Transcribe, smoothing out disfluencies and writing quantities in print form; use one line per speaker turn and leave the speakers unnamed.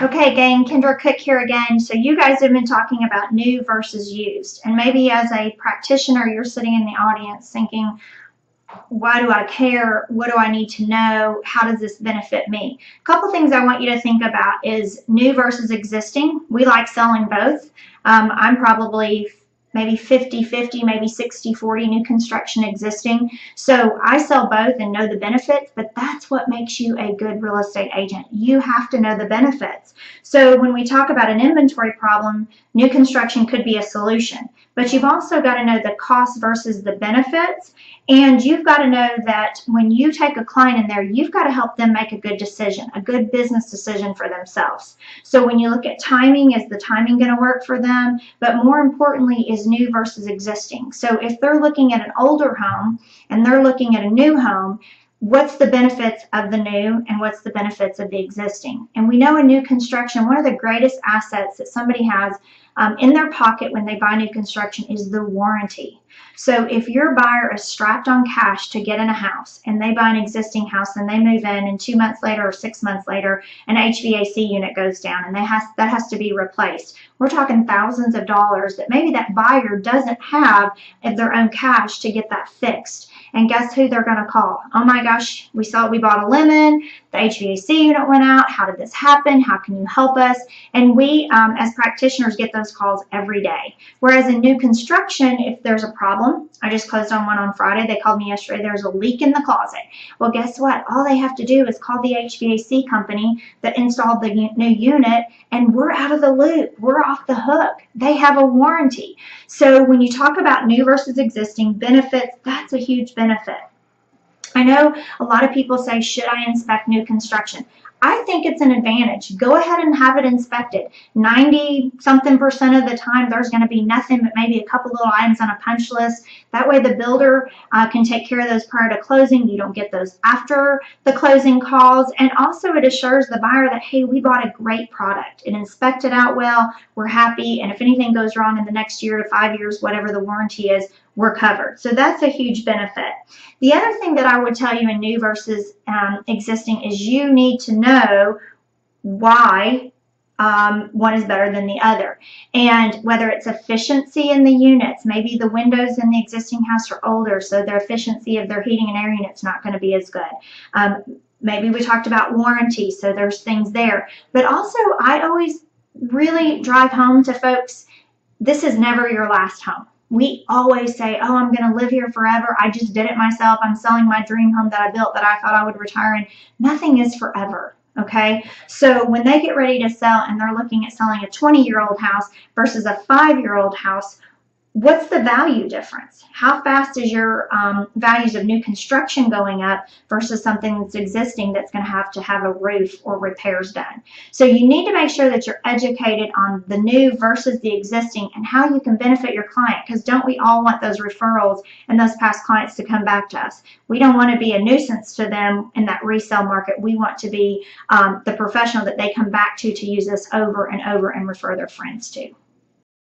Okay, gang, Kendra Cook here again. So you guys have been talking about new versus used. And maybe as a practitioner, you're sitting in the audience thinking, why do I care? What do I need to know? How does this benefit me? A couple things I want you to think about is new versus existing. We like selling both. I'm probably maybe 50-50, maybe 60-40 new construction existing. So I sell both and know the benefits, but that's what makes you a good real estate agent. You have to know the benefits. So when we talk about an inventory problem, new construction could be a solution, but you've also got to know the cost versus the benefits. And you've got to know that when you take a client in there, you've got to help them make a good decision, a good business decision for themselves. So when you look at timing, is the timing going to work for them? But more importantly, is new versus existing. So if they're looking at an older home and they're looking at a new home, what's the benefits of the new and what's the benefits of the existing? And we know in new construction, one of the greatest assets that somebody has in their pocket when they buy new construction is the warranty. So if your buyer is strapped on cash to get in a house and they buy an existing house and they move in and 2 months later or 6 months later an HVAC unit goes down and that has to be replaced, we're talking thousands of dollars that maybe that buyer doesn't have of their own cash to get that fixed. And guess who they're going to call? Oh my gosh, we bought a lemon, the HVAC unit went out, how did this happen? How can you help us? And we as practitioners get those calls every day. Whereas in new construction, if there's a problem, I just closed on one on Friday, they called me yesterday, there's a leak in the closet. Well, guess what? All they have to do is call the HVAC company that installed the new unit and we're out of the loop. We're off the hook. They have a warranty. So when you talk about new versus existing benefits, that's a huge benefit. I know a lot of people say, should I inspect new construction? I think it's an advantage. Go ahead and have it inspected. 90-something% of the time, there's going to be nothing but maybe a couple little items on a punch list. That way the builder can take care of those prior to closing. You don't get those after the closing calls. And also it assures the buyer that, hey, we bought a great product. It inspected out well. We're happy. And if anything goes wrong in the next year to 5 years, whatever the warranty is, we're covered. So that's a huge benefit. The other thing that I would tell you in new versus existing is you need to know why one is better than the other. And whether it's efficiency in the units, maybe the windows in the existing house are older, so their efficiency of their heating and air unit's not going to be as good. Maybe we talked about warranty, so there's things there. But also, I always really drive home to folks, this is never your last home. We always say, oh, I'm going to live here forever. I just did it myself. I'm selling my dream home that I built that I thought I would retire in. Nothing is forever. Okay, so when they get ready to sell and they're looking at selling a 20-year-old house versus a 5-year-old house, what's the value difference? How fast is your values of new construction going up versus something that's existing that's going to have a roof or repairs done? So you need to make sure that you're educated on the new versus the existing and how you can benefit your client, because don't we all want those referrals and those past clients to come back to us? We don't want to be a nuisance to them in that resale market. We want to be the professional that they come back to use us over and over and refer their friends to.